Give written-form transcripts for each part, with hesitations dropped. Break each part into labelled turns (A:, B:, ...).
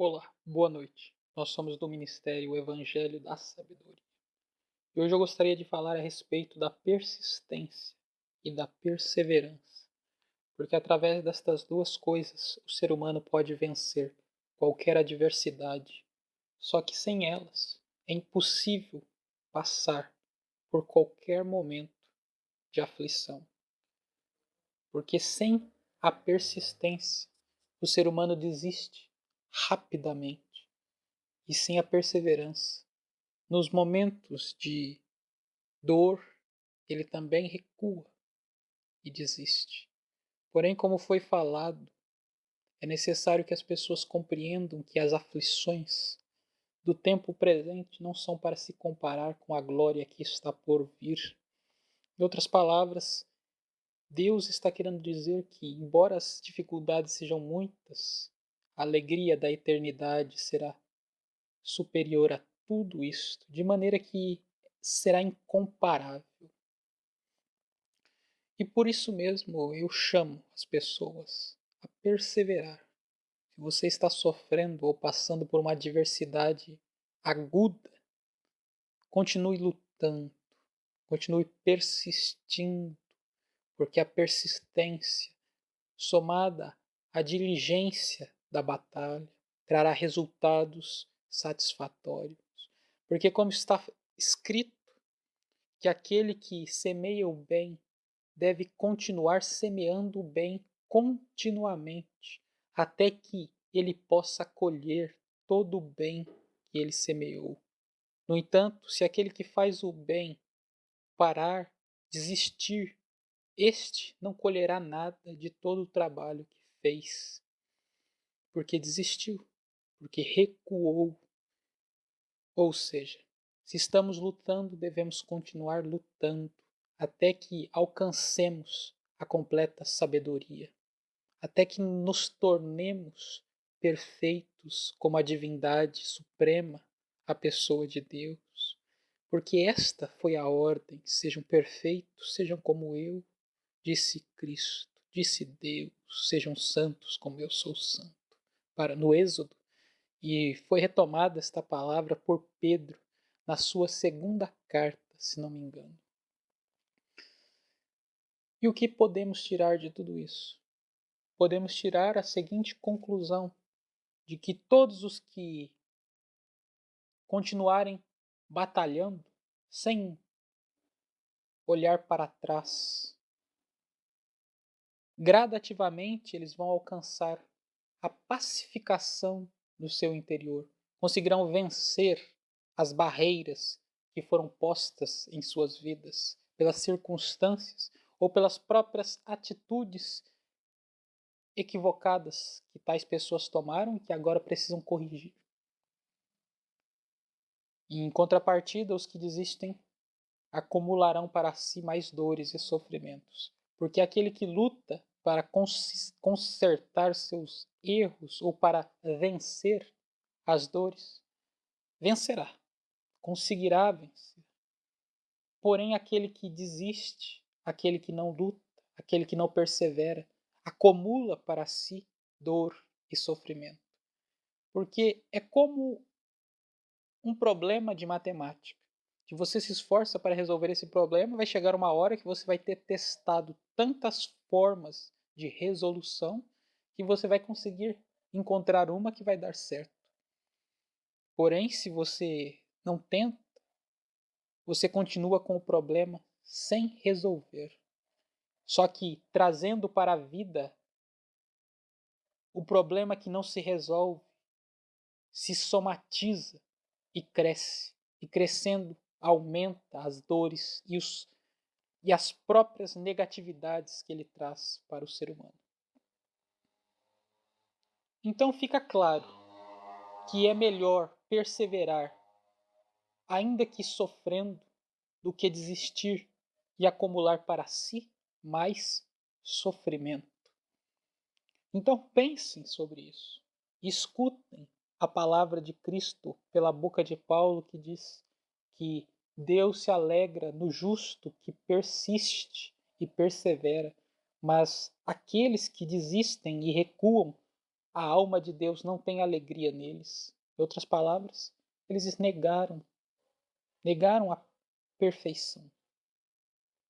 A: Olá, boa noite. Nós somos do Ministério Evangelho da Sabedoria. E hoje eu gostaria de falar a respeito da persistência e da perseverança, porque através destas duas coisas o ser humano pode vencer qualquer adversidade. Só que sem elas é impossível passar por qualquer momento de aflição, porque sem a persistência o ser humano desiste rapidamente. E sem a perseverança, nos momentos de dor, ele também recua e desiste. Porém, como foi falado, é necessário que as pessoas compreendam que as aflições do tempo presente não são para se comparar com a glória que está por vir. Em outras palavras, Deus está querendo dizer que, embora as dificuldades sejam muitas, a alegria da eternidade será superior a tudo isto, de maneira que será incomparável. E por isso mesmo eu chamo as pessoas a perseverar. Se você está sofrendo ou passando por uma adversidade aguda, continue lutando, continue persistindo, porque a persistência, somada à diligência da batalha, trará resultados satisfatórios. Porque, como está escrito, que aquele que semeia o bem deve continuar semeando o bem continuamente, até que ele possa colher todo o bem que ele semeou. No entanto, se aquele que faz o bem parar, desistir, este não colherá nada de todo o trabalho que fez, porque desistiu, porque recuou. Ou seja, se estamos lutando, devemos continuar lutando até que alcancemos a completa sabedoria, até que nos tornemos perfeitos como a divindade suprema, a pessoa de Deus. Porque esta foi a ordem: sejam perfeitos, sejam como eu, disse Cristo, disse Deus, sejam santos como eu sou santo. No Êxodo, e foi retomada esta palavra por Pedro na sua segunda carta, se não me engano. E o que podemos tirar de tudo isso? Podemos tirar a seguinte conclusão: de que todos os que continuarem batalhando sem olhar para trás, gradativamente eles vão alcançar a pacificação do seu interior, conseguirão vencer as barreiras que foram postas em suas vidas pelas circunstâncias ou pelas próprias atitudes equivocadas que tais pessoas tomaram e que agora precisam corrigir. E em contrapartida, os que desistem acumularão para si mais dores e sofrimentos, porque aquele que luta para consertar seus erros ou para vencer as dores, vencerá, conseguirá vencer. Porém, aquele que desiste, aquele que não luta, aquele que não persevera, acumula para si dor e sofrimento. Porque é como um problema de matemática. Se você se esforça para resolver esse problema, vai chegar uma hora que você vai ter testado tantas formas de resolução que você vai conseguir encontrar uma que vai dar certo. Porém, se você não tenta, você continua com o problema sem resolver. Só que trazendo para a vida o problema que não se resolve, se somatiza e cresce. E crescendo, aumenta as dores e as próprias negatividades que ele traz para o ser humano. Então fica claro que é melhor perseverar, ainda que sofrendo, do que desistir e acumular para si mais sofrimento. Então pensem sobre isso. Escutem a palavra de Cristo pela boca de Paulo, que diz que Deus se alegra no justo que persiste e persevera, mas aqueles que desistem e recuam a alma de Deus não tem alegria neles. Em outras palavras, eles negaram a perfeição.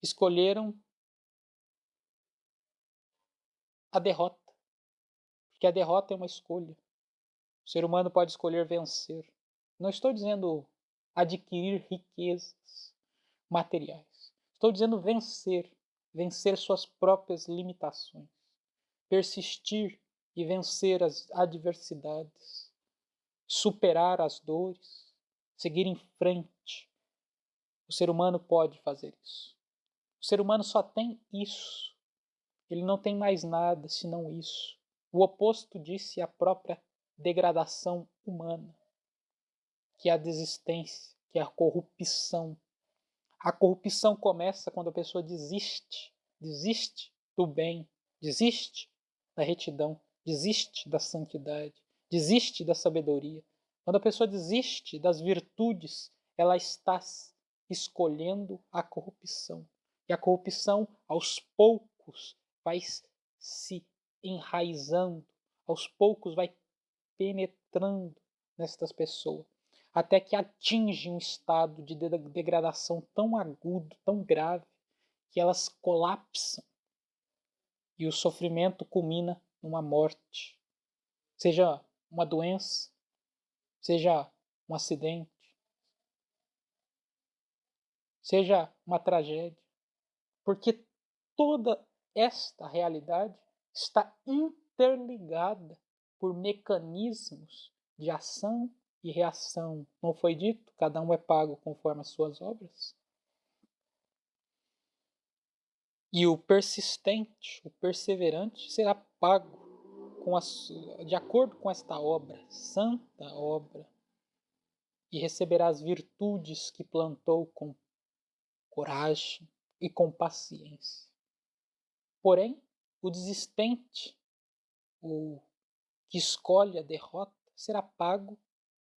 A: Escolheram a derrota, porque a derrota é uma escolha. O ser humano pode escolher vencer. Não estou dizendo adquirir riquezas materiais. Estou dizendo vencer suas próprias limitações, persistir e vencer as adversidades, superar as dores, seguir em frente. O ser humano pode fazer isso. O ser humano só tem isso. Ele não tem mais nada senão isso. O oposto disso é a própria degradação humana, que é a desistência, que é a corrupção. A corrupção começa quando a pessoa desiste do bem, desiste da retidão, desiste da santidade, desiste da sabedoria. Quando a pessoa desiste das virtudes, ela está escolhendo a corrupção. E a corrupção, aos poucos, vai se enraizando, aos poucos vai penetrando nestas pessoas, até que atinge um estado de degradação tão agudo, tão grave, que elas colapsam e o sofrimento culmina numa morte, seja uma doença, seja um acidente, seja uma tragédia, porque toda esta realidade está interligada por mecanismos de ação e reação. Não foi dito? Cada um é pago conforme as suas obras. E o persistente, o perseverante, será pago de acordo com esta obra, santa obra, e receberá as virtudes que plantou com coragem e com paciência. Porém, o desistente, o que escolhe a derrota, será pago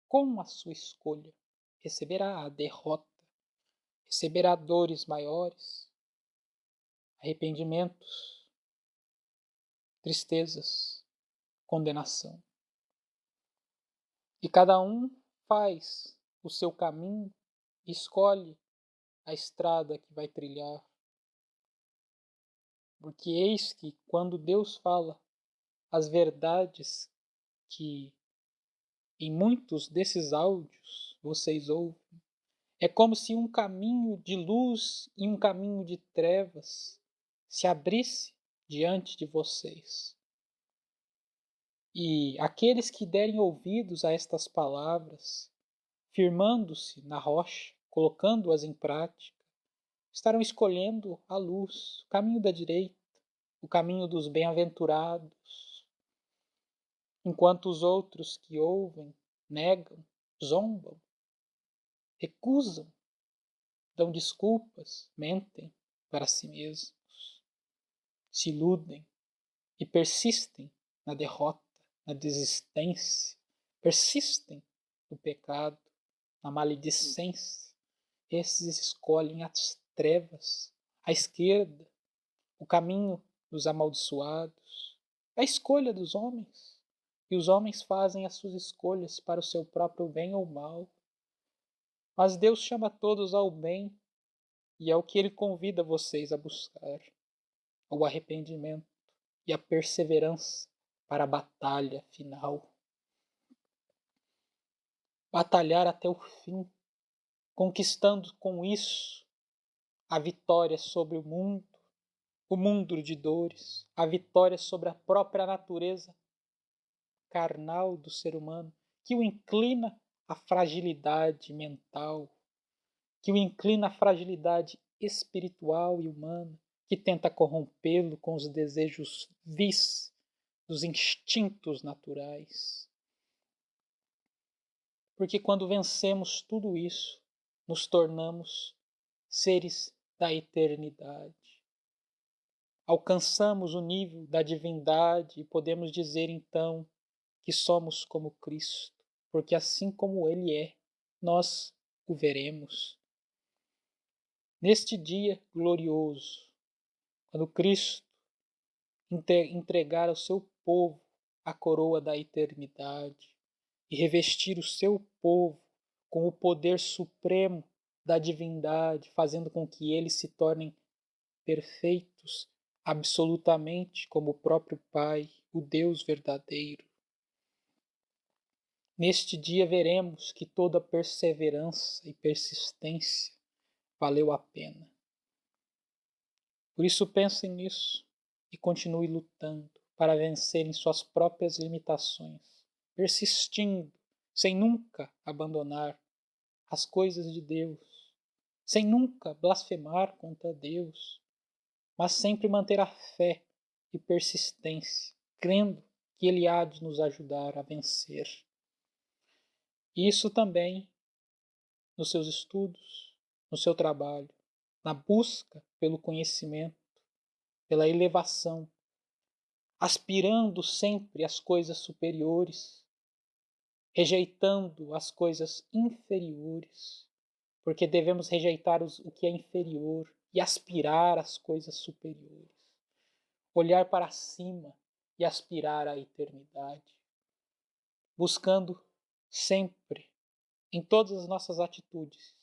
A: com a sua escolha. Receberá a derrota, receberá dores maiores, arrependimentos, tristezas, condenação. E cada um faz o seu caminho, escolhe a estrada que vai trilhar. Porque eis que, quando Deus fala as verdades que em muitos desses áudios vocês ouvem, é como se um caminho de luz e um caminho de trevas se abrisse diante de vocês. E aqueles que derem ouvidos a estas palavras, firmando-se na rocha, colocando-as em prática, estarão escolhendo a luz, o caminho da direita, o caminho dos bem-aventurados, enquanto os outros que ouvem, negam, zombam, recusam, dão desculpas, mentem para si mesmos, se iludem e persistem na derrota, na desistência, persistem no pecado, na maledicência. Esses escolhem as trevas, a esquerda, o caminho dos amaldiçoados, a escolha dos homens. E os homens fazem as suas escolhas para o seu próprio bem ou mal. Mas Deus chama todos ao bem e é o que Ele convida vocês a buscar: o arrependimento e a perseverança para a batalha final. Batalhar até o fim, conquistando com isso a vitória sobre o mundo de dores, a vitória sobre a própria natureza carnal do ser humano, que o inclina à fragilidade mental, que o inclina à fragilidade espiritual e humana, que tenta corrompê-lo com os desejos vis dos instintos naturais. Porque quando vencemos tudo isso, nos tornamos seres da eternidade. Alcançamos o nível da divindade e podemos dizer então que somos como Cristo, porque assim como Ele é, nós o veremos. Neste dia glorioso, quando Cristo entregar ao seu povo a coroa da eternidade e revestir o seu povo com o poder supremo da divindade, fazendo com que eles se tornem perfeitos absolutamente como o próprio Pai, o Deus verdadeiro. Neste dia veremos que toda perseverança e persistência valeu a pena. Por isso pensem nisso e continue lutando para vencerem suas próprias limitações, persistindo, sem nunca abandonar as coisas de Deus, sem nunca blasfemar contra Deus, mas sempre manter a fé e persistência, crendo que Ele há de nos ajudar a vencer. Isso também nos seus estudos, no seu trabalho, na busca pelo conhecimento, pela elevação, aspirando sempre às coisas superiores, rejeitando as coisas inferiores, porque devemos rejeitar o que é inferior e aspirar às coisas superiores, olhar para cima e aspirar à eternidade, buscando sempre, em todas as nossas atitudes,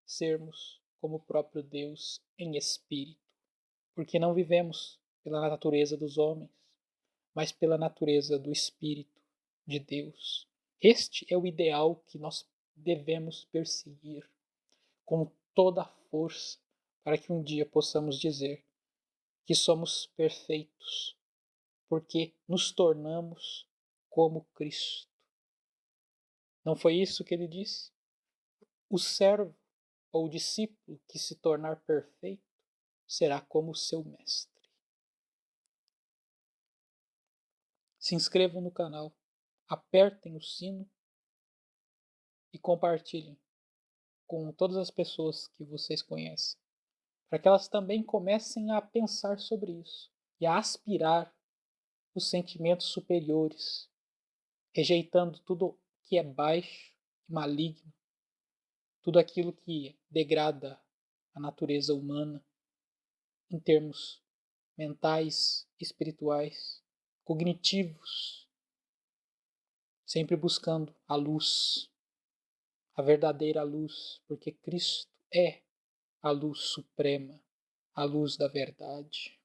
A: sermos como o próprio Deus em espírito, porque não vivemos pela natureza dos homens, mas pela natureza do Espírito de Deus. Este é o ideal que nós devemos perseguir com toda a força, para que um dia possamos dizer que somos perfeitos, porque nos tornamos como Cristo. Não foi isso que ele disse? O servo ou o discípulo que se tornar perfeito será como o seu mestre. Se inscrevam no canal, apertem o sino e compartilhem com todas as pessoas que vocês conhecem, para que elas também comecem a pensar sobre isso e a aspirar os sentimentos superiores, rejeitando tudo que é baixo e maligno, tudo aquilo que degrada a natureza humana em termos mentais, espirituais, cognitivos, sempre buscando a luz, a verdadeira luz, porque Cristo é a luz suprema, a luz da verdade.